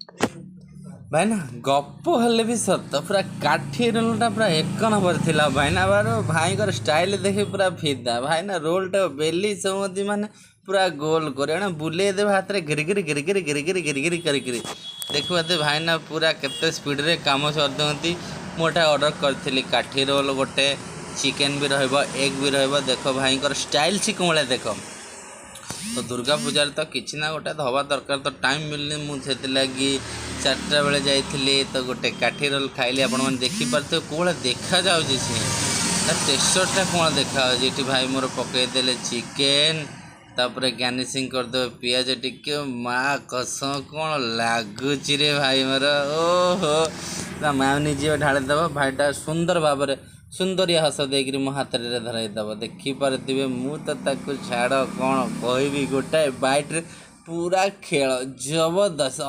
भाईना गप हेले भी सत पूरा काठी रोलटा पूरा एक नंबर थिला भाईना बार भाईकर स्टाइल देखि पूरा फिदा भाईना रोलटा बेली समति माने पूरा गोल करे बुले देव हाथ रे गिर गिर गिर गिर गिर गिर गिर गिर करी देखो दे भाईना पूरा केते स्पीड रे काम कर दियंती मोटा ऑर्डर करथिली काठी रोल गोटे चिकेन भी रहइबो एग भी रहइबो देखो भाईकर स्टाइल छि कोमळे देखो तो दुर्गा पूजार तो किसी ना गोटे हवा दरकार तो टाइम मिलनी मुझे लगी 4टा बेले जाइली तो गोटे काठी रोल खाइली आपण मैंने देखिपे कौन देखा जाऊँगी सी टेक्सचरटा कौन देखा ये भाई मोर पकईदे चिकेन तापर गार्निशिंग करदे पियाज टिके माँ कसम कौन लगुच रे भाई मोर ओहो मायोनीज ढालीदेव भाईटा सुंदर भाव में सुंदरिया हस देकर मो हाथ में धरईदेव देखिपे मु तो छाड़ कौन कह गोटाए बाइट पूरा खेल जबरदस्त